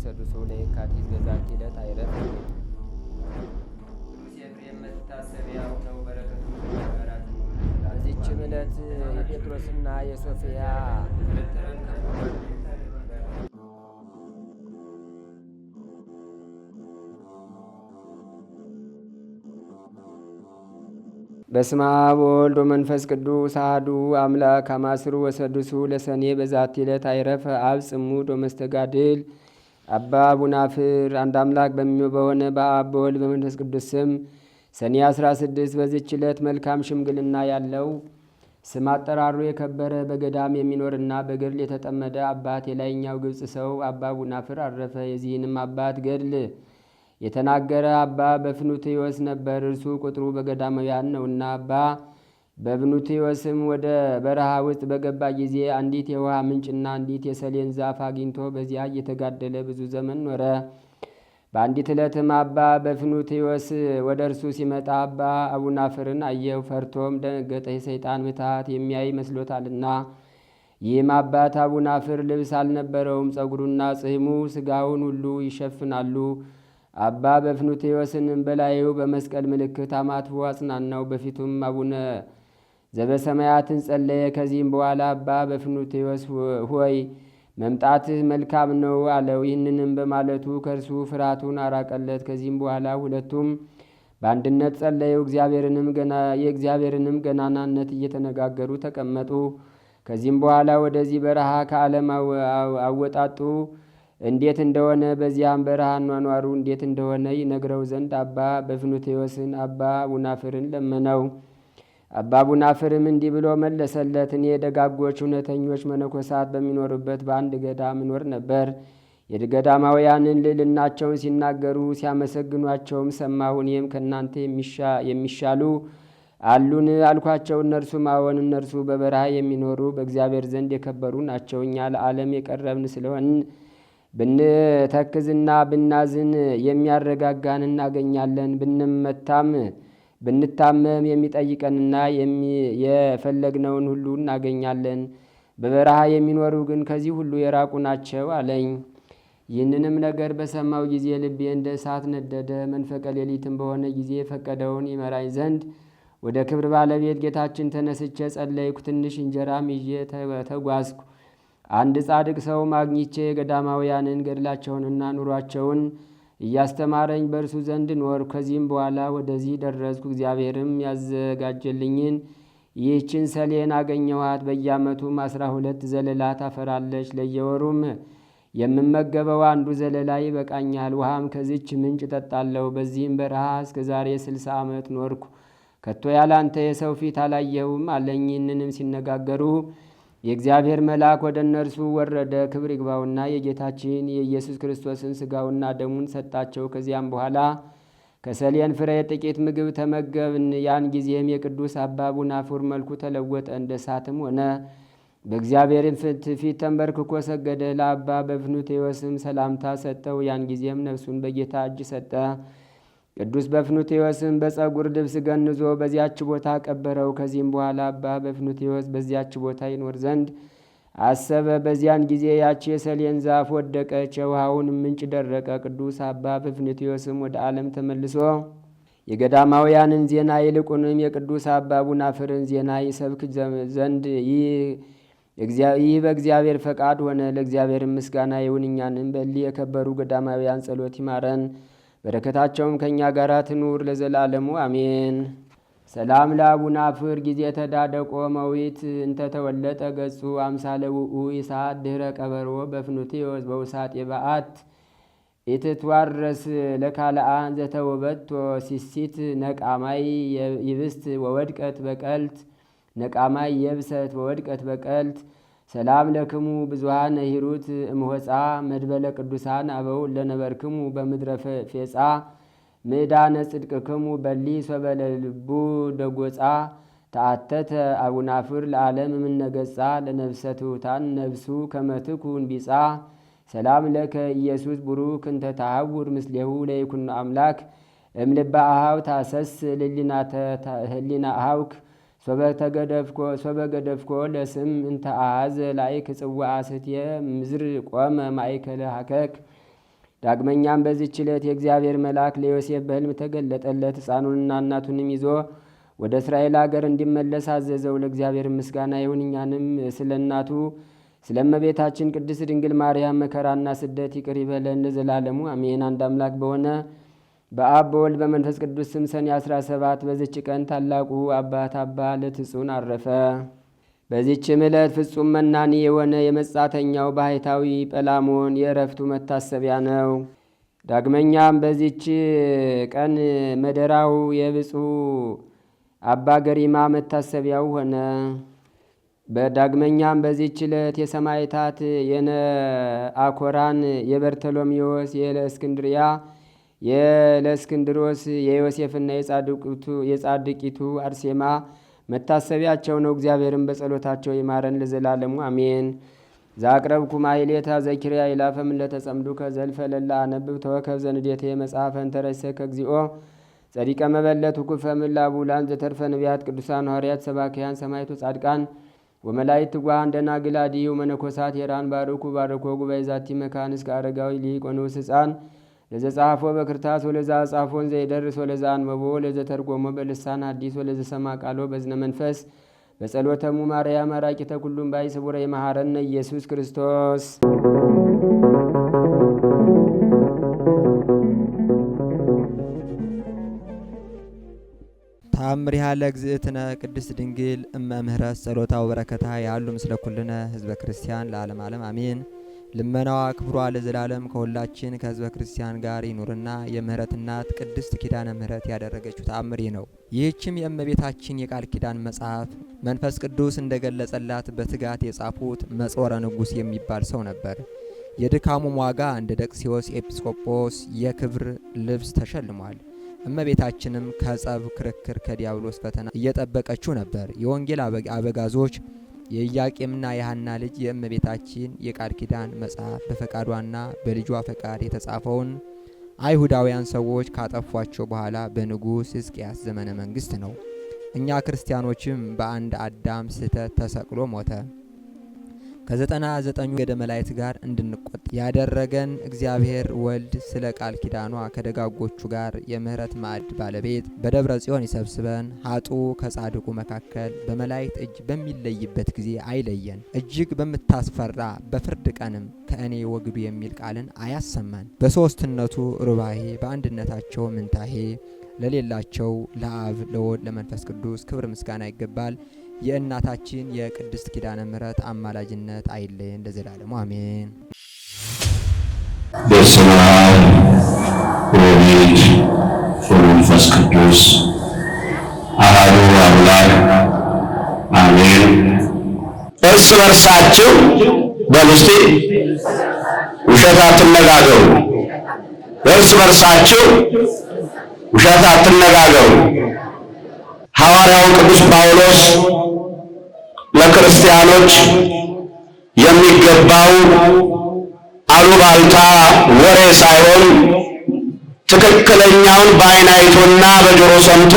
ወሰዱሱ ለየካቲት በዛቲ ዕለት አይረፍ። ቅዱስ ኤፍሬም መታሰቢያው ነው። በረከቱ ይባረካል። በዚችም ዕለት የጴጥሮስና የሶፊያ በስመ አብ ወወልድ ወመንፈስ ቅዱስ አሐዱ አምላክ አማስሩ ወሰዱሱ ለሰኔ በዛቲ ዕለት አይረፈ አብ ጽሙድ ወመስተጋድል አባ ቡናፍር። አንድ አምላክ በሆነ በአብ በወልድ በመንፈስ ቅዱስ ስም ሰኔ 16 በዚች ዕለት መልካም ሽምግልና ያለው ስም አጠራሩ የከበረ በገዳም የሚኖርና በገድል የተጠመደ አባት የላይኛው ግብፅ ሰው አባ ቡናፍር አረፈ። የዚህንም አባት ገድል የተናገረ አባ በፍኑትዮስ ነበር። እርሱ ቁጥሩ በገዳማውያን ነውና። አባ በፍኑትዮስም ወደ በረሃ ውስጥ በገባ ጊዜ አንዲት የውሃ ምንጭና አንዲት የሰሌን ዛፍ አግኝቶ በዚያ እየተጋደለ ብዙ ዘመን ኖረ። በአንዲት ዕለትም አባ በፍኑትዮስ ወደ እርሱ ሲመጣ አባ አቡናፍርን አየው። ፈርቶም ደነገጠ፣ የሰይጣን ምትሃት የሚያይ መስሎታልና። ይህም አባት አቡናፍር ልብስ አልነበረውም፣ ጸጉሩና ጽሕሙ ሥጋውን ሁሉ ይሸፍናሉ። አባ በፍኑትዮስንም በላዩ በመስቀል ምልክት አማትቦ አጽናናው። በፊቱም አቡነ ዘበሰማያትን ጸለየ። ከዚህም በኋላ አባ በፍኑትዮስ ሆይ መምጣትህ መልካም ነው አለው። ይህንንም በማለቱ ከእርሱ ፍርሃቱን አራቀለት። ከዚህም በኋላ ሁለቱም በአንድነት ጸለዩ። የእግዚአብሔርንም ገናናነት እየተነጋገሩ ተቀመጡ። ከዚህም በኋላ ወደዚህ በረሃ ከዓለም አወጣጡ እንዴት እንደሆነ በዚያም በረሃ ኗኗሩ እንዴት እንደሆነ ይነግረው ዘንድ አባ በፍኑትዮስን አባ ቡናፍርን ለመነው። አባ ቡናፍርም እንዲህ ብሎ መለሰለት። እኔ ደጋጎች እውነተኞች መነኮሳት በሚኖሩበት በአንድ ገዳም እኖር ነበር። የገዳማውያንን ልዕልናቸውን ሲናገሩ ሲያመሰግኗቸውም ሰማሁ። እኔም ከእናንተ የሚሻሉ አሉን አልኳቸው። እነርሱም አዎን፣ እነርሱ በበረሃ የሚኖሩ በእግዚአብሔር ዘንድ የከበሩ ናቸው። እኛ ለዓለም የቀረብን ስለሆን ብንተክዝና ብናዝን የሚያረጋጋን እናገኛለን። ብንታመም የሚጠይቀንና የፈለግነውን ሁሉ እናገኛለን። በበረሃ የሚኖሩ ግን ከዚህ ሁሉ የራቁ ናቸው አለኝ። ይህንንም ነገር በሰማው ጊዜ ልቤ እንደ እሳት ነደደ። መንፈቀ ሌሊትም በሆነ ጊዜ የፈቀደውን ይመራኝ ዘንድ ወደ ክብር ባለቤት ጌታችን ተነስቼ ጸለይኩ። ትንሽ እንጀራም ይዤ ተጓዝኩ። አንድ ጻድቅ ሰው አግኝቼ ገዳማውያንን ገድላቸውንና ኑሯቸውን እያስተማረኝ በእርሱ ዘንድ ኖርኩ። ከዚህም በኋላ ወደዚህ ደረስኩ። እግዚአብሔርም ያዘጋጀልኝን ይህችን ሰሌን አገኘኋት። በየዓመቱም 12 ዘለላ ታፈራለች። ለየወሩም የምመገበው አንዱ ዘለላ ይበቃኛል። ውሃም ከዚች ምንጭ እጠጣለሁ። በዚህም በረሃ እስከ ዛሬ 60 ዓመት ኖርኩ። ከቶ ያላንተ የሰው ፊት አላየሁም አለኝ። ይህንንም ሲነጋገሩ የእግዚአብሔር መልአክ ወደ እነርሱ ወረደ። ክብር ይግባውና የጌታችን የኢየሱስ ክርስቶስን ሥጋውና ደሙን ሰጣቸው። ከዚያም በኋላ ከሰሌን ፍሬ ጥቂት ምግብ ተመገብን። ያን ጊዜም የቅዱስ አባ ቡናፍር መልኩ ተለወጠ፣ እንደ እሳትም ሆነ። በእግዚአብሔርም ፊት ተንበርክኮ ሰገደ። ለአባ በፍኑትዮስም ሰላምታ ሰጠው። ያን ጊዜም ነፍሱን በጌታ እጅ ሰጠ። ቅዱስ በፍኑትዮስም በጸጉር ልብስ ገንዞ በዚያች ቦታ ቀበረው። ከዚህም በኋላ አባ በፍኑትዮስ በዚያች ቦታ ይኖር ዘንድ አሰበ። በዚያን ጊዜ ያቺ የሰሌን ዛፍ ወደቀች፣ የውሃውን ምንጭ ደረቀ። ቅዱስ አባ በፍኑትዮስም ወደ ዓለም ተመልሶ የገዳማውያንን ዜና ይልቁንም የቅዱስ አባ ቡናፍርን ዜና ይሰብክ ዘንድ ይህ በእግዚአብሔር ፈቃድ ሆነ። ለእግዚአብሔር ምስጋና ይሁን። እኛንም በእሊህ የከበሩ ገዳማውያን ጸሎት ይማረን፣ በረከታቸውም ከእኛ ጋር ትኑር ለዘላለሙ አሜን። ሰላም ለአቡናፍር ጊዜ ተዳደቆ መዊት እንተተወለጠ ገጹ አምሳለ ውኡ ይስሐት ድህረ ቀበሮ በፍኑትዮስ በውሳጤ በዓት ኢትትዋረስ ለካልአን ዘተወበቶ ሲሲት ነቃማይ ይብስት ወወድቀት በቀልት ነቃማይ የብሰት ወወድቀት በቀልት ሰላም ለክሙ ብዙሃን ሂሩት እምሆፃ መድበለ ቅዱሳን አበው ለነበርክሙ በምድረ ፌፃ ምዕዳነ ጽድቅክሙ በሊ ሶበለ ልቡ ደጎፃ ተአተተ አቡናፍር ለዓለም እምነገጻ ለነፍሰ ትሑታን ነፍሱ ከመትኩን ቢጻ ሰላም ለከ ኢየሱስ ቡሩክ እንተ ተሐውር ምስሌሁ ለይኩን አምላክ እምልባ አሃው ታሰስ ህሊና አሃውክ ሶበ ገደፍኮ ለስም እንተ አሃዘ ላይክ ጽዋዓ ስትየ ምዝር ቆመ ማእከለ ሀከክ ዳግመኛም በዚህች ዕለት የእግዚአብሔር መልአክ ለዮሴፍ በሕልም ተገለጠለት። ሕፃኑንና እናቱንም ይዞ ወደ እስራኤል አገር እንዲመለስ አዘዘው። ለእግዚአብሔር ምስጋና ይሁን። እኛንም ስለ እናቱ ስለ እመቤታችን ቅድስት ድንግል ማርያም መከራና ስደት ይቅር ይበለን ለዘላለሙ አሜን። አንድ አምላክ በሆነ በአብ በወልድ በመንፈስ ቅዱስ ስም ሰኔ 17 በዚች ቀን ታላቁ አባት አባ ለትጹን አረፈ። በዚችም ዕለት ፍጹም መናኒ የሆነ የመጻተኛው ባህታዊ ጰላሞን የእረፍቱ መታሰቢያ ነው። ዳግመኛም በዚች ቀን መደራው የብፁዕ አባ ገሪማ መታሰቢያው ሆነ። በዳግመኛም በዚች ዕለት የሰማዕታት የነአኮራን፣ የበርተሎሜዎስ፣ የለእስክንድርያ፣ የለእስክንድሮስ፣ የዮሴፍና የጻድቂቱ አርሴማ መታሰቢያቸው ነው። እግዚአብሔርን በጸሎታቸው ይማረን ለዘላለሙ አሜን። ዛቅረብኩ ማሕሌታ ዘኪርያ ይላፈም ለተጸምዱ ከዘልፈ ለላ አነብብ ተወከብ ዘንዴቴ መጽሐፈን ተረሰከ እግዚኦ ጸዲቀ መበለት ኩፈ ምላቡ ቡላን ዘተርፈ ነቢያት ቅዱሳን ሐዋርያት ሰባክያን ሰማዕቱ ጻድቃን ወመላእክት ትጓሃን ደናግል አድኅዩ መነኮሳት የራን ባርኩ ባርኮ ጉባኤ ዛቲ መካን እስከ አረጋዊ ሊቅ ወንዑስ ሕፃን ለዘጻፎ በክርታስ ወለዛ ጻፎን ዘይደርስ ወለዛ አንበቦ ለዘተርጎሞ በልሳን ሐዲስ ወለዘሰማ ቃሎ በዝነ መንፈስ በጸሎተሙ ማርያም አራቂተ ኩሉም ባይ ስቡረ ይመሐረነ ኢየሱስ ክርስቶስ። ተአምሪሃ ለእግዝእትነ ቅድስት ድንግል እመ ምህረት ጸሎታ ወበረከታ ያሉ ምስለ ኩልነ ህዝበ ክርስቲያን ለዓለም ዓለም አሜን። ልመናዋ ክብሯ ለዘላለም ከሁላችን ከህዝበ ክርስቲያን ጋር ይኑርና የምህረት እናት ቅድስት ኪዳነ ምህረት ያደረገችው ተአምሪ ነው። ይህችም የእመቤታችን የቃል ኪዳን መጽሐፍ መንፈስ ቅዱስ እንደገለጸላት በትጋት የጻፉት መጾረ ንጉሥ የሚባል ሰው ነበር። የድካሙም ዋጋ እንደ ደቅሲዮስ ኤጲስቆጶስ የክብር ልብስ ተሸልሟል። እመቤታችንም ከጸብ ክርክር ከዲያብሎስ ፈተና እየጠበቀችው ነበር። የወንጌል አበጋዞች የኢያቄምና የሐና ልጅ የእመቤታችን የቃል ኪዳን መጽሐፍ በፈቃዷና በልጇ ፈቃድ የተጻፈውን አይሁዳውያን ሰዎች ካጠፏቸው በኋላ በንጉሥ ሕዝቅያስ ዘመነ መንግስት ነው። እኛ ክርስቲያኖችም በአንድ አዳም ስህተት ተሰቅሎ ሞተ። ከ99 ገደ መላእክት ጋር እንድንቆጥ ያደረገን እግዚአብሔር ወልድ ስለ ቃል ኪዳኗ ከደጋጎቹ ጋር የምህረት ማዕድ ባለቤት በደብረ ጽዮን ይሰብስበን። ኃጡ ከጻድቁ መካከል በመላእክት እጅ በሚለይበት ጊዜ አይለየን። እጅግ በምታስፈራ በፍርድ ቀንም ከእኔ ወግዱ የሚል ቃልን አያሰማን። በሶስትነቱ ሩባሄ በአንድነታቸው ምንታሄ ለሌላቸው ለአብ ለወልድ ለመንፈስ ቅዱስ ክብር ምስጋና ይገባል። የእናታችን የቅድስት ኪዳነ ምህረት አማላጅነት አይለየን ለዘላለሙ አሜን። በስመ አብ ወወልድ ወመንፈስ ቅዱስ አሐዱ አምላክ አሜን። እርስ በርሳችሁ በሉስቲ ውሸት አትነጋገሩ። እርስ በርሳችሁ ውሸት አትነጋገሩ። ሐዋርያው ቅዱስ ጳውሎስ ለክርስቲያኖች የሚገባው አሉባልታ ወሬ ሳይሆን ትክክለኛውን በዓይን አይቶና በጆሮ ሰምቶ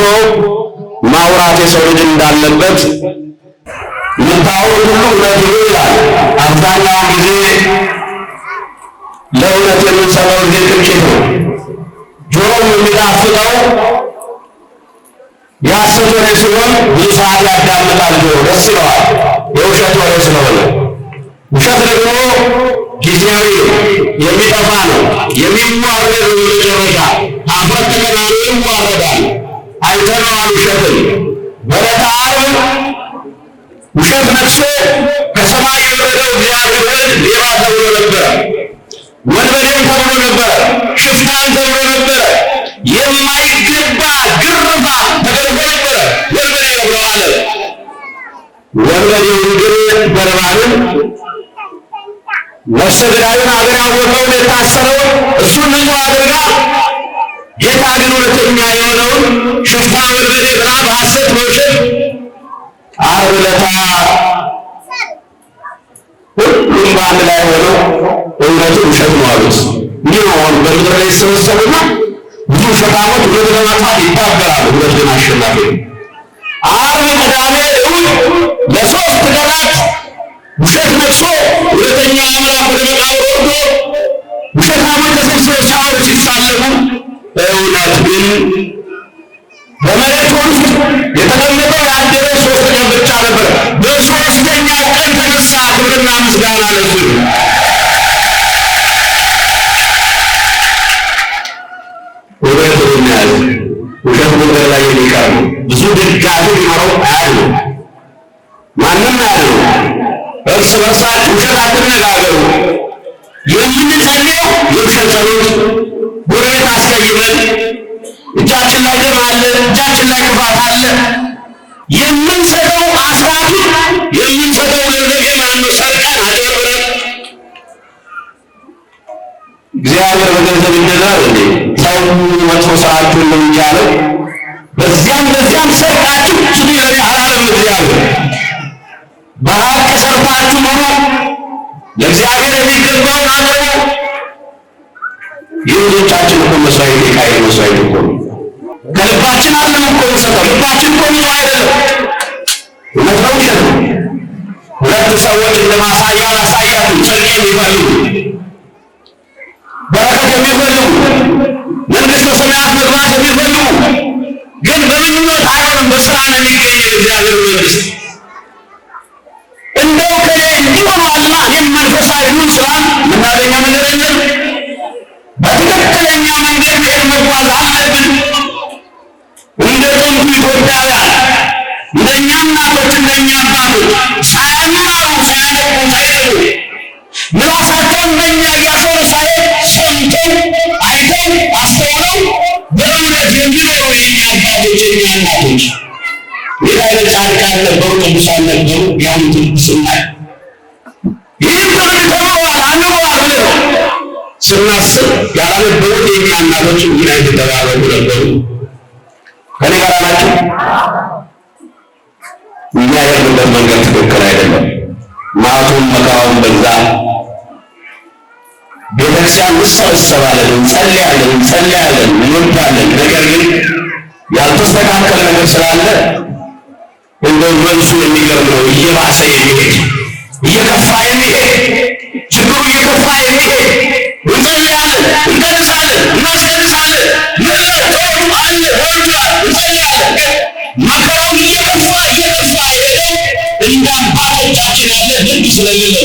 ማውራት የሰው ልጅ እንዳለበት የምታወሩት ሁሉ እውነት ይላል። አብዛኛውን ጊዜ ለእውነት የምንሰማው ጊዜ ጥቂት ነው። ጆሮም የሚጣፍጠው የሐሰት ወሬ ሲሆን ብዙ ሰዓት ያዳምጣል። ጆሮ ደስ ይለዋል የውሸት ወሬ ስለሆነ። ውሸት ደግሞ ጊዜያዊ የሚጠፋ ነው፣ የሚዋረድ ነው። መጨረሻ አፈር ተከናንቦ ይዋረዳል። አይተነዋል ውሸትን። በዕለተ ዓርብ ውሸት ነግሶ ከሰማይ የወረደው እግዚአብሔር ሌባ ተብሎ ነበረ፣ ወንበዴም ተብሎ ነበረ፣ ሽፍታም ተብሎ ነበረ። የማይገባ ግርፋት ተደርጎ ነበረ ወንበዴ ነው ማለት። ወንበዴውን ግን በርባንን ነፍሰ ገዳዩን አገር ያወቀውን የታሰረውን እሱን ንጹሕ አድርጋ ጌታ ግን እውነተኛ የሆነውን ሽፍታ ወንበዴ ብላ በሐሰት በውሸት ዓርብ ዕለት ሁሉም በአንድ ላይ ሆነው እውነቱን ውሸት ነው አሉት። እንዲህ ነው አሁን በምድር ላይ የተሰበሰቡና ብዙ ውሸታሞች እውነት ለማጥፋት ይታገላሉ። እውነት ግን አሸናፊ ነው። ዓርብ፣ ቅዳሜ፣ እሑድ ለሶስት ቀናት ውሸት ነግሶ እውነተኛ አምላክ ወደ መቃብር ወርዶ ውሸታሞች ተሰብስበው በመሬት ውስጥ የተቀመጠው ያደረ 3 ቀን ብቻ ነበር። በ3ኛው ቀን ተነሳ። ክብርና ምስጋና ለእሱ ይሁን። ውሸት መንገድ ላይ የሚቀር ነው። ብዙ ደጋፊ ቢኖረው አያድነው፣ ማንም አያድነው። እርስ በርሳችሁ ውሸት አትነጋገሩ። የምንጸልየው የውሸት ጸሎት ጎረቤት አስቀይመን እጃችን ላይ ደም አለ፣ እጃችን ላይ ክፋት አለ። የምንሰጠው አስራቱ የምንሰጠው ገንዘብ የማን ነው? ሰርቀን አጭበርብረን እግዚአብሔር በገንዘብ ይገዛል እንዴ? ሰው መጥፎ ስራችሁን ነው እንጂ ያለው በዚያም ሰርቃችሁ ስሉ ለኔ አላለም እግዚአብሔር። በሀቅ ሰርታችሁ ኑሩ፣ ለእግዚአብሔር የሚገባውን አድርጉ። የልጆቻችን እኮ መስዋዕት የቃየል መስዋዕት እኮ ነው። ከልባችን አለም እኮ የሚሰጠው ልባችን እኮ ነው አይደለም። እውነት ነው ውሸት ነው? ሁለት ሰዎች እንደማሳያ ላሳያችሁ። ጽድቅ የሚፈልጉ በረከት የሚፈልጉ መንግሥተ ሰማያት መግባት የሚፈልጉ ግን በምኞት አይሆንም፣ በስራ ነው የሚገኘው የእግዚአብሔር መንግሥት። እንደው ከሌ እንዲሆናልና እኔም መንፈሳዊውን ስራን የምናገኘው ነገር የለም። በትክክለኛ መንገድ መሄድ መጓዝ አለብን። እንደ ጥንቱ ኢትዮጵያውያን እንደኛ እናቶች እንደኛ አባቶች ሳያማሩ ሳያነቁ ሳይደሩ ምላሳቸውን በእኛ እያሰሩ ሳይሆን ሰምተው አይተው አስተውለው በእውነት የሚኖሩ የኛ አባቶች የኛ እናቶች ሌላ አይነት ጻድቃን ነበሩ፣ ቅዱሳን ነበሩ። ያሉትን ስናይ ይህን ትምህርት ተምረዋል አንበዋል ብለው ስናስብ ያላነበሩት የኛ እናቶች ምን አይነት ተባረኩ ነበሩ። ከኔ ጋር ናቸው። እኛ ያለበት መንገድ ትክክል አይደለም። ማቱን መካውን በዛ ቤተክርስቲያን እንሰበሰባለን፣ እንጸልያለን፣ እንወዳለን። ነገር ግን ያልተስተካከለ ነገር ስላለ እንደው መልሱ የሚገርም ነው። እየባሰ የሚሄድ እየከፋ የሚሄድ ችግሩ እየከፋ የሚሄድ እንጸልያለን፣ እንቀንሳለን፣ እናስቀንሳለን። ምሕረት አለ ወርዷል፣ እንጸልያለን። መከራው እየከፋ ሄደው እንደ አባቶቻችን ያለ ሕግ ስለሌለ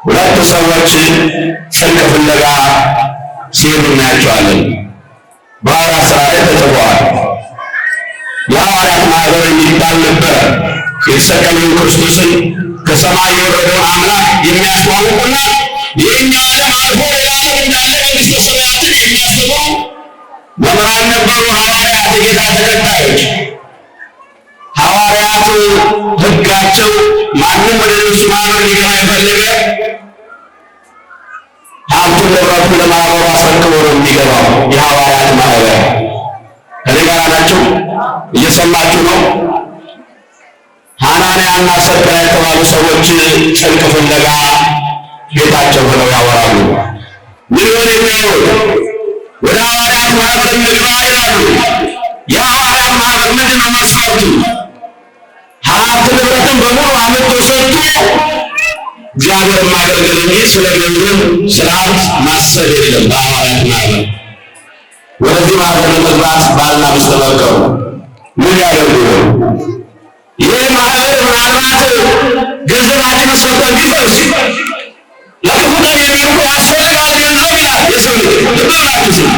ሁለት ሰዎች ጽድቅ ፍለጋ ሲሄዱ እናያቸዋለን። በሐዋርያት ሥራ ላይ ተጽፏል። የሐዋርያት ማህበር የሚባል ነበረ። የተሰቀለውን ክርስቶስን ከሰማይ የወረደውን አምላክ የሚያስተዋውቁና ይህኛ ዓለም አልፎ ሌላ ዓለም እንዳለ መንግሥተ ሰማያትን የሚያስተምሩ መምህራን ነበሩ። ሐዋርያት የጌታ ተከታዮች። ሐዋርያት ሕጋቸው ማንም ወደ እነሱ ማህበር ሊገባ የፈለገ ሀብቱን ንብረቱን ለማህበሩ አስረክቦ ነው የሚገባው። የሐዋርያት ማህበር ከኔ ጋር ናቸው? እየሰማችሁ ነው? ሐናንያና ሰፕራ የተባሉ ሰዎች ጽድቅ ፍለጋ ቤታቸው ብለው ያወራሉ። ምን ሆነ የሚያወሩ ወደ ሐዋርያት ማህበር እንግባ ይላሉ። የሐዋርያት ማህበር ምንድን ነው መስፈርቱ? ሀብት ንብረትን በሙሉ አመቶ ሰጥቶ እግዚአብሔር ማገልገል እንጂ ስለ ገንዘብ ስለ ሀብት ማሰብ የለም። በሐዋርያት ማህበር ወደዚህ ማህበር ለመግባት ባልና ሚስት ተመከሩ። ምን ያደርጉ ነው? ይህ ማህበር ምናልባት ገንዘባችንን ሰጥተን ቢፈርስ ለክፉ ቀን የሚልኩ ያስፈልጋል ገንዘብ ይላል የሰው ልጅ። ልብ ብላችሁ ስሙ።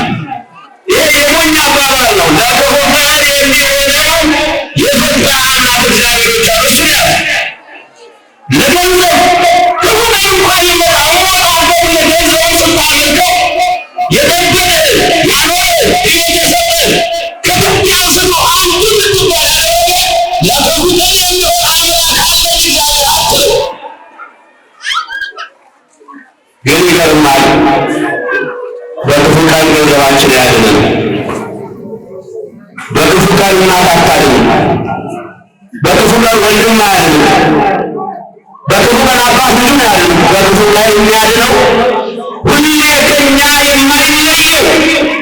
ይሄ የሞኝ አባባል ነው። ለክፉ ቀን የሚሆነው የኢትዮጵያ አምላክ እግዚአብሔር ብቻ ነው። እሱ ያለ ለገንዘብ ክፉ ቀን እንኳን ይመጣል ገንዘቡን ስታመልከው የጠበቀ ያኖረ ሕይወት የሰጠን ከኢትዮጵያ አንስቶ አንዱ ልትባል ያደረገ ለክፉ ቀን የሚሆን አምላክ አለ እግዚአብሔር አትለው። ግን ይገርማል። በክፉ ቀን ገንዘባችን ያድነን፣ በክፉ ቀን እናት አታድንም፣ በክፉ ቀን ወንድም አያድንም፣ በክፉ ቀን አባት ልጁን አያድንም። በክፉ ቀን የሚያድነው ሁሌ ከኛ የማይለየው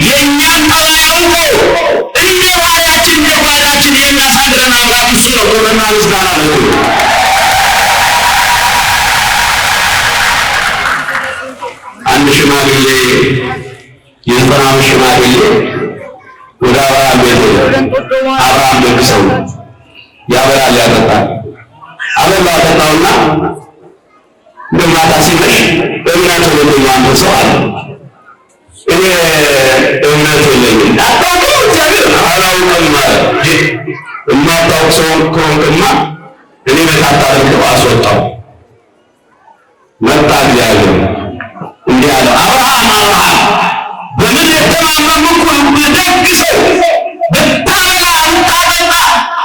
የእኛን ጠባይ አውቆ እንደ ባህሪያችን እንደ ጓዳችን የሚያሳድረን አምላክ እሱ ነው። ክብርና ምስጋና ለእሱ። አንድ ሽማግሌ የ90 ዓመት ሽማግሌ ወደ አብርሃም ቤት ሄደ። አብርሃም ደግ ሰው ያበላል ያጠጣል። አበላ አጠጣውና እንደው ማታ ሲመሽ እምነት ወደኛ አንተ ሰው አለ እኔ እምነት የለኝም አታውቅም እግዚአብሔር አላውቅም ማለት የማታውቅ ሰው ከሆንክማ እኔ በታታ አድርገው አስወጣው። መጣ እግዚአብሔር እንዲህ አለ አብርሃም በምን የተማመንኩ ደግ ሰው ብታበላ ብታጠጣ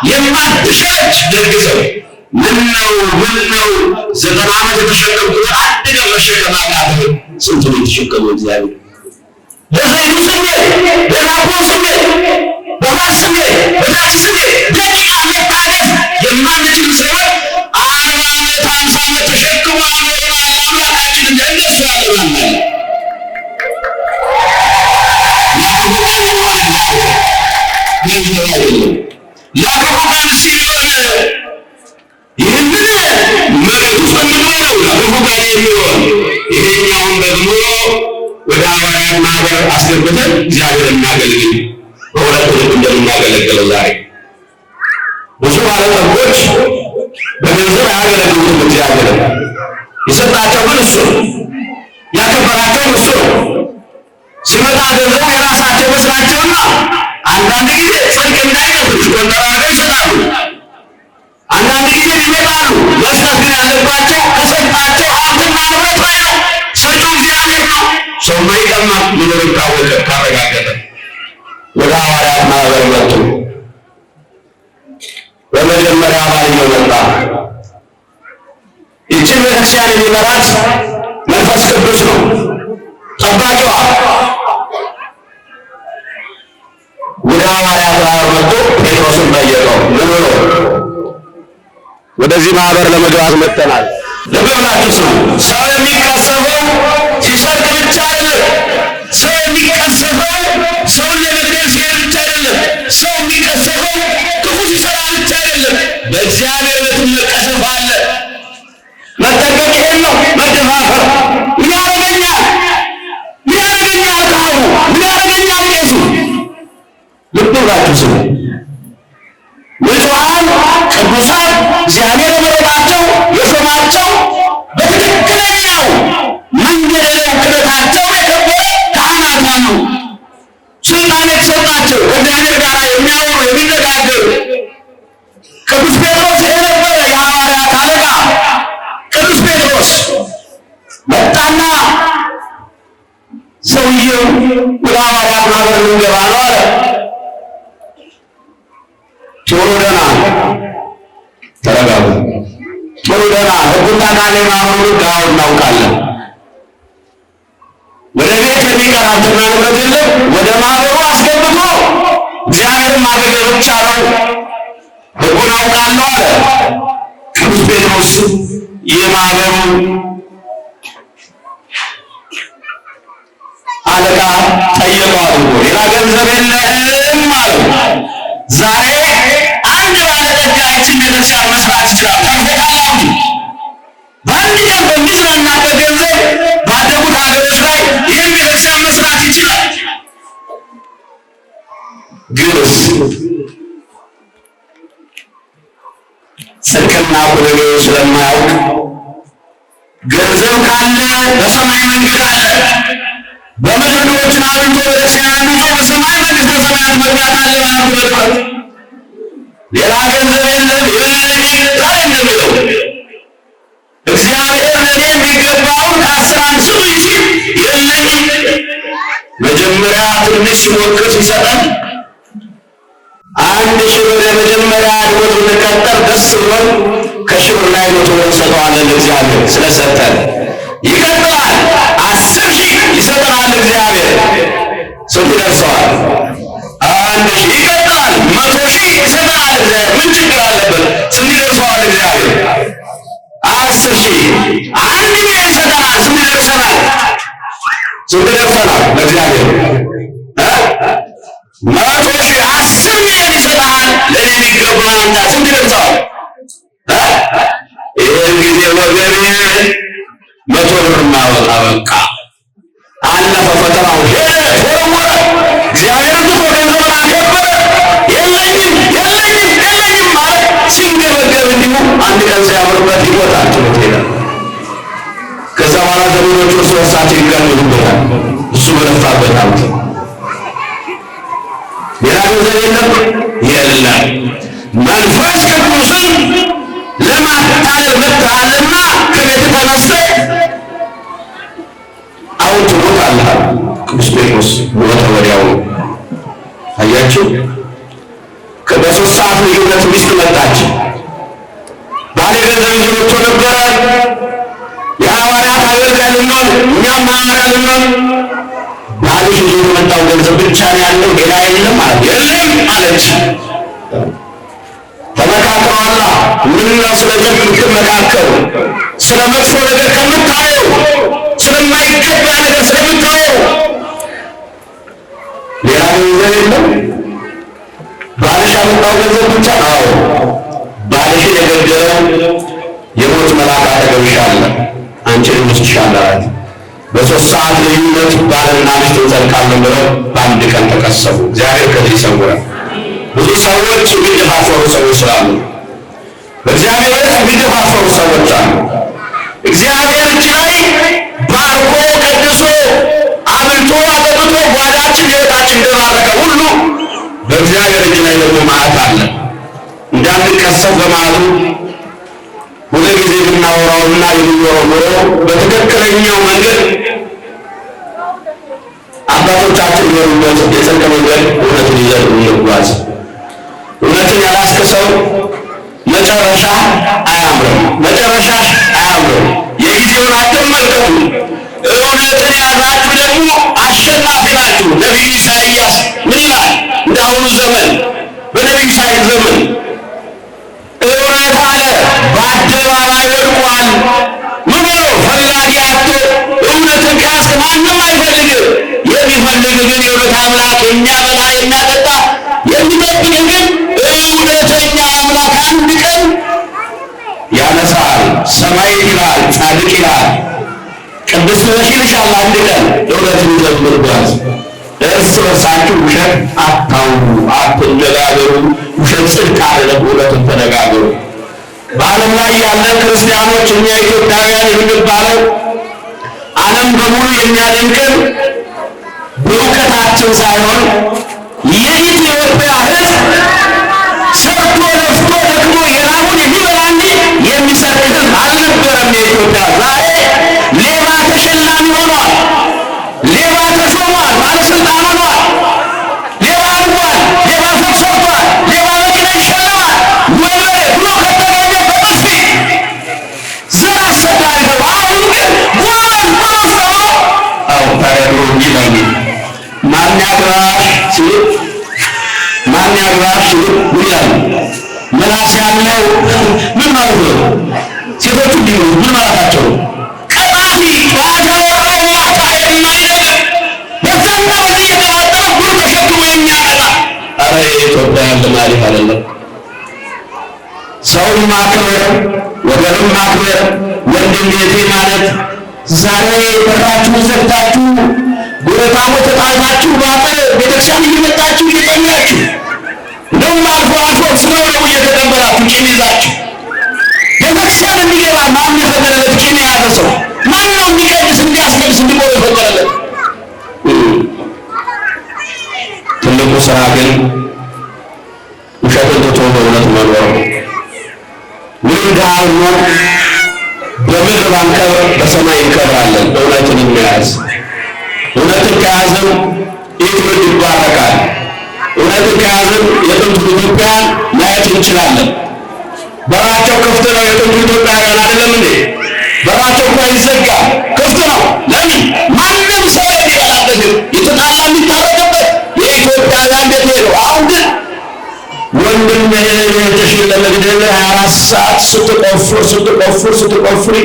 የማትሸሽ ደግ ሰው ምነው 90 ዓመት የተሸከምኩት አንድ ቀን መሸከም አቃተህ? ስንቱን የተሸከመው እግዚአብሔር በዘይቱ ስሜት፣ በዳቦ ስሜት፣ በማር ስሜት፣ በዳቦ ስሜት ደቂቃ መታገስ የማንችል ሰዎች 40 ዓመት 50 ዓመት ተሸክሞ አምላካችን እንደነሱ ያለናል። ያዕቆብ ሲሆን ይህንን መሬቱ ፈልጎ ነው ለክፉ ቀን የሚሆን ይሄኛውን ደግሞ ወደ ሐዋርያት ማህበር አስገብተን እግዚአብሔር እናገልግል። በሁለት ልብ እንደምናገለግለው ዛሬ ብዙ ባለጠጎች በገንዘብ አያገለግሉትም። እግዚአብሔር የሰጣቸው ግን እሱ ነው፣ ያከበራቸው እሱ ነው። ሲመጣ ገንዘቡ የራሳቸው መስላቸውና አንዳንድ ጊዜ ጽድቅ እንዳይነፍሽ ቆንጠራቸው ይሰጣሉ። አንዳንድ ጊዜ ይመጣሉ። መስጠት ግን ያለባቸው ከሰጣቸው ሀብትና ንብረት ላይ ነው። ሰጪው እግዚአብሔር ነው። ሰው ማይቀማ ሊኖር ካወቀ ካረጋገጠ ወደ ሐዋርያት ማህበር መጡ። በመጀመሪያ ባልየው መጣ። ይህችን ቤተክርስቲያን የሚመራት መንፈስ ቅዱስ ነው ጠባቂዋ። ወደ ሐዋርያት ማህበር መጥቶ ጴጥሮስን ጠየቀው። ምን ብሎ ወደዚህ ማህበር ለመግባት መጥተናል። ለመብላችሁ ሰው የሚቀሰፈው ሲሰርቅ ብቻ አይደለም። ሰው የሚቀሰፈው ሰውን ለመግደል ሲሄድ ብቻ አይደለም። ሰው የሚቀሰፈው ክፉ ሲሰራ ብቻ አይደለም። በእግዚአብሔር ቤት መቀሰፍ አለ። መጠንቀቅ ይሄን ነው። መደፋፈር ምን ያደርገኛል? ምን ያደርገኛል? ካህኑ ምን ያደርገኛል? ቄሱ ልብ ብላችሁ ስሙ። ንጹሐን ቅዱሳን እግዚአብሔር የመረጣቸው የሾማቸው በትክክለኛው መንገድ ነው። ክህነታቸው የከበረ ካህናት አሉ። ስልጣን የተሰጣቸው ከእግዚአብሔር ጋር የሚያወሩ የሚነጋገሩ። ቅዱስ ጴጥሮስ የነበረ የሐዋርያት አለቃ ቅዱስ ጴጥሮስ መጣና ሰውየው ወደ ሐዋርያት ማህበር ልንገባ ነው አለ። ቶሎ ደህና ተረጋጉ። ቶሎ ደህና ሕጉን ታውቃለህ፣ ማህበሩን ሕጋውን እናውቃለን። ወደ ቤት የሚቀር ሀብትና ንብረት የለም። ወደ ማህበሩ አስገብቶ እግዚአብሔርን ማገልገል ብቻ ነው። ሕጉን አውቃለሁ አለ። ቅዱስ ጴጥሮስ የማህበሩ አለቃ ጠየቀው አድርጎ ሌላ ገንዘብ የለህም አለው። ዛሬ አንድ ባለጠጋ ይህችን ቤተክርስቲያን መስራት ይችላል። ታውቃላችሁ፣ በአንድ ቀን በሚዝናናበት ገንዘብ ባደጉት ሀገሮች ላይ ይህን ቤተክርስቲያን መስራት ይችላል። ግንስ ጽድቅና ኩነኔ ስለማያውቅ ገንዘብ ካለ በሰማይ መንገድ አለ። በምድር ድሆችን አብልቶ ቤተክርስቲያን ይዞ በሰማይ መንግሥተ ሰማያት መግባት አለ ማለት ነው። ሌላ ገንዘብ የለም። ዛሬ እንደሚለው እግዚአብሔር ለእኔ የሚገባውን ከ10 አንስቶ እንጂ የለኝም። መጀመሪያ ትንሽ ሲሞክር ሲሰጠን 1000 ብር የመጀመሪያ አድጎት ብንቀጠር ደስ ብሎን ከ1000 ብር ላይ 100 ብር እንሰጠዋለን እግዚአብሔር ስለሰጠን። ይቀጥላል 10,000 ይሰጠናል እግዚአብሔር። ስንት ይደርሰዋል? 1,000 ይቀጥላል 100,000 ይሰጠናል እግዚአብሔር። ምን ችግር አለበት? ስንት ይደርሰዋል እግዚአብሔር? 10,000 1 ሚሊዮን ይሰጠናል። ስንት ይደርሰናል? ስንት ይደርሰናል ለእግዚአብሔር? 100,000 10 ሚሊዮን ይሰጠናል። ለእኔ የሚገባውን አንተ ስንት ይደርሰዋል? ይህን ጊዜ ወገኔ 100 ብር ማወጣ በቃ አለፈ። ፈተናው ሄደ ተወረወረ። እግዚአብሔር ትቶ ገንዘብ በርሳቸው ይቀርቡበታል። እሱ በለፋበት ሀብት ሌላ ገንዘብ የለም። መንፈስ ቅዱስን ለማታለል መጥተሃልና ከቤት ተነስተህ አሁን ትሞታለህ። ቅዱስ ጴጥሮስ ሞተ ወዲያው። አያችሁ፣ በ3 ሰዓት ልዩነት ሚስት መጣች። ባለ ገንዘብ ይዞ መጥቶ ነበረ። የሐዋርያት አገልጋይ ልንሆን እኛም ሐዋርያ ልንሆን ባልሽ ይዞ የመጣው ገንዘብ ብቻ ነው ያለው ሌላ የለም ማለት የለም አለች። ተመካከሯላ። ምንና ስለ ጽድቅ የምትመካከሩ ስለ መጥፎ ነገር ከምታየው ስለማይገባ ነገር ስለምታየው ሌላ ገንዘብ የለም። ባልሽ ያመጣው ገንዘብ ብቻ ነው። ባልሽ የገደለ የሞት መልአክ አጠገብሽ አለ፣ አንቺን ይወስድሻል አላት። በ3 ሰዓት ልዩነት ባልና ሚስት እንጸድቃለን ብለው በአንድ ቀን ተቀሰፉ። እግዚአብሔር ከዚህ ይሰውራል። ብዙ ሰዎች የሚደፋፈሩ ሰዎች ስላሉ በእግዚአብሔር የሚደፋፈሩ ሰዎች አሉ። እግዚአብሔር እጅ ላይ ባርኮ ቀድሶ አብልቶ አጠጥቶ ጓዳችን ሕይወታችን እንደባረከ ሁሉ በእግዚአብሔር እጅ ላይ ደግሞ መዓት አለ። እንዳንቀሰፍ በማለቱ ሁልጊዜ የምናወራውና የምንኖረው ኑሮ በትክክለኛው መንገድ አባቶቻችን የኖሩበት የጽድቅ መንገድ እውነትን ይዘን እንጓዝ። እውነትን ያላስክ ሰው መጨረሻ አያምርም፣ መጨረሻሽ አያምርም። የጊዜውን አትመልከቱ። እውነትን ያዛችሁ ደግሞ አሸናፊ ናችሁ። ነቢዩ ኢሳይያስ ምን ይላል? እንዳሁኑ ዘመን በነቢዩ ኢሳይያስ ዘመን እውነት አለ በአደባባይ ወድቋል። ምን ብሎ ፈላጊ አጥቶ እውነትን ከያዝክ ማንም አይፈልግም። የሚፈልግ ግን የእውነት አምላክ የሚያበላ የሚያጠጣ የሚጠብቅ ግን እውነተኛ አምላክ አንድ ቀን ያነሳል። ሰማይ ይላል፣ ጻድቅ ይላል፣ ቅድስት ነሽ ይልሻል። አንድ ቀን እውነትን ይዘን እንጓዝ። እርስ በርሳችሁ ውሸት አታውሩ፣ አትነጋገሩ። ውሸት ጽድቅ አይደለም፣ እውነትን ተነጋገሩ። በዓለም ላይ ያለን ክርስቲያኖች እኛ ኢትዮጵያውያን የምንባለው ዓለም በሙሉ የሚያደንቀን በእውቀታችን ሳይሆን የኢትዮጵያ ሕዝብ ሰርቶ ለፍቶ ደግሞ የራቡን የሚበላ እንጂ የሚሰርቅ ሕዝብ አልነበረም። የኢትዮጵያ ዛሬ ሌባ ተሸላሚ ሆኗል። ሌባ ተሾሟል። ባለስልጣን ሆኗል። ሌባ አድጓል። ሌባ ፎቅ ሰርቷል። ሌባ መኪና ይሸለማል። ወንበዴ ብሎ ከተገኘ በጥፊ ዘር አሰዳሪ ነው። አሁን ግን ጎበዝ ጎበዝ ነው። አሁን ታዲያ ድሮ እንዲህ ነው የሚል ማን ያግባሽ ሲሉ ማን ያግባሽ ሲሉ ምን ይላሉ? ምላስ ያለው ምን ማለት ነው? ሴቶቹ እንዲህ ነው። ምን ማለታቸው ነው? ቀጣፊ ያተወራው ማታ የማይነግር በዛና በዚህ የተዋጠረ ጉር ተሸክሞ የሚያመጣ አረ የኢትዮጵያ ያለ ማለት አይደለም። ሰውን ማክበር፣ ወገንን ማክበር፣ ወንድሜቴ ማለት ዛሬ በራችሁን ዘግታችሁ ጎረታሞች ተጣልታችሁ ባጠር ቤተክርስቲያን እየመጣችሁ እየጠኛችሁ እንደውም አልፎ አልፎ ስለው ነው እየተቀበላችሁ ቂም ይዛችሁ ቤተክርስቲያን እንዲገባ ማን የፈቀደለት? ቂም የያዘ ሰው ማን ነው? እንዲቀድስ እንዲያስቀድስ እንዲቆም የፈቀደለት? ትልቁ ስራ ግን ውሸትን ትቶ በእውነት መኖር ነው። ምን ዳርኖር በምድር ባንከብር በሰማይ እንከብራለን። እውነትን የሚያዝ እውነትን ከያዝን ይህ ትውልድ ይባረካል። እውነትን ከያዝን የጥንቱ ኢትዮጵያ ማየት እንችላለን። በራቸው ክፍት ነው። የጥንቱ ኢትዮጵያውያን አይደለም እንዴ? በራቸው እኮ አይዘጋም፣ ክፍት ነው። ለምን? ማንም ሰው የሚበላበት የተጣላ የሚታረቅበት የኢትዮጵያውያን ቤት ሄደው። አሁን ግን ወንድም እህትሽን ለመግደል 24 ሰዓት ስትቆፍሪ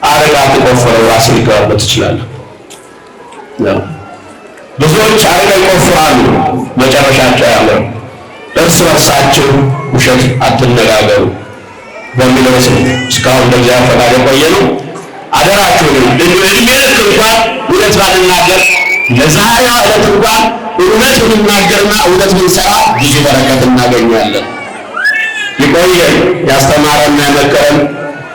አረጋ ትቆፍረው ራስን ሊገባበት ትችላለህ። ብዙዎች አረጋ ይቆፍራሉ፣ መጨረሻቸው ያለው እርስ በርሳቸው ውሸት አትነጋገሩ በሚለው ስም እስካሁን በእግዚአብሔር ፈቃድ የቆየ ነው። አደራችሁን እድሜ ልክ እንኳን እውነት ባንናገር ለዛሬዋ ዕለት እንኳን እውነት ብንናገርና እውነት ብንሰራ ብዙ በረከት እናገኛለን። ይቆየን። ያስተማረና የመከረን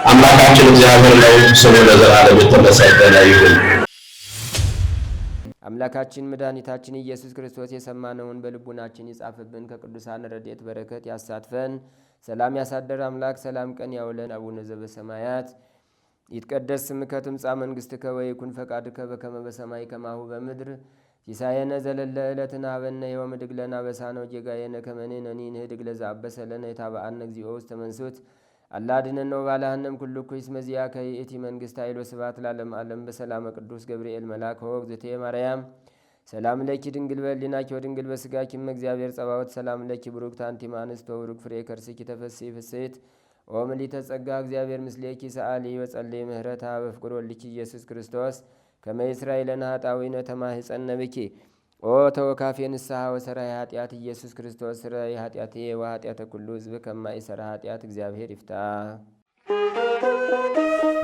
አምላካችን እግዚአብሔር ነው ስሙ ለዘላለም የተመሰገነ ይሁን። አምላካችን መድኃኒታችን ኢየሱስ ክርስቶስ የሰማነውን በልቡናችን ይጻፍብን፣ ከቅዱሳን ረድኤት በረከት ያሳትፈን። ሰላም ያሳደር አምላክ ሰላም ቀን ያውለን። አቡነ ዘበሰማያት ይትቀደስ ስምከ ትምጻእ መንግሥትከ ወይኩን ፈቃድከ በከመ በሰማይ ከማሁ በምድር ሲሳየነ ዘለለ ዕለትነ ሀበነ ዮም ወኅድግ ለነ አበሳነ ወጌጋየነ ከመ ንሕነኒ ንኅድግ ለዘአበሰ ለነ የታበአነ እግዚኦ ውስተ መንሱት አላ አድኅነነ ወባልሐነ እምኩሉ እኩይ እስመ ዚአከ ይእቲ መንግሥት ኃይል ወስብሐት ለዓለመ ዓለም። በሰላመ ቅዱስ ገብርኤል መልአክ ወእግዝእትየ ማርያም ሰላም ለኪ ድንግል በሕሊናኪ ወድንግል በሥጋኪ እም እግዚአብሔር ጸባኦት ሰላም ለኪ ብሩክት አንቲ እምአንስት ወብሩክ ፍሬ ከርስኪ ተፈሥሒ ፍሥሕት ኦ ምልዕተ ጸጋ እግዚአብሔር ምስሌኪ ሰአሊ ወጸልይ ምህረታ በፍቅር ወልድኪ ኢየሱስ ክርስቶስ ከመ ይሥራይ ለነ ኃጣውኢነ ተማኅፀነ ብኪ ኦ ተወካፌ ንስሐ ወሰራይ ኃጢአት ኢየሱስ ክርስቶስ ስረይ ኃጢአትየ ወኃጢአተ ኩሉ ሕዝብ ከማይሠራ ኃጢአት እግዚአብሔር ይፍታ።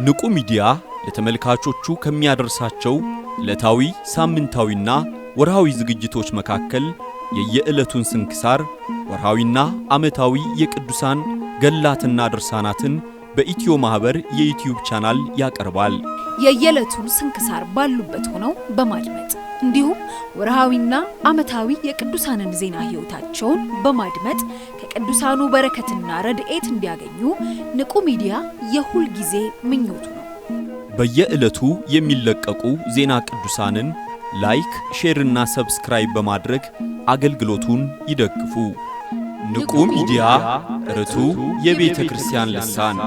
ንቁ ሚዲያ ለተመልካቾቹ ከሚያደርሳቸው ዕለታዊ ሳምንታዊና ወርሃዊ ዝግጅቶች መካከል የየዕለቱን ስንክሳር ወርሃዊና ዓመታዊ የቅዱሳን ገላትና ድርሳናትን በኢትዮ ማህበር የዩቲዩብ ቻናል ያቀርባል። የየዕለቱን ስንክሳር ባሉበት ሆነው በማድመጥ እንዲሁም ወርሃዊና ዓመታዊ የቅዱሳንን ዜና ሕይወታቸውን በማድመጥ ከቅዱሳኑ በረከትና ረድኤት እንዲያገኙ ንቁ ሚዲያ የሁል ጊዜ ምኞቱ ነው። በየዕለቱ የሚለቀቁ ዜና ቅዱሳንን ላይክ፣ ሼርና ሰብስክራይብ በማድረግ አገልግሎቱን ይደግፉ። ንቁ ሚዲያ ርቱ የቤተ ክርስቲያን ልሳን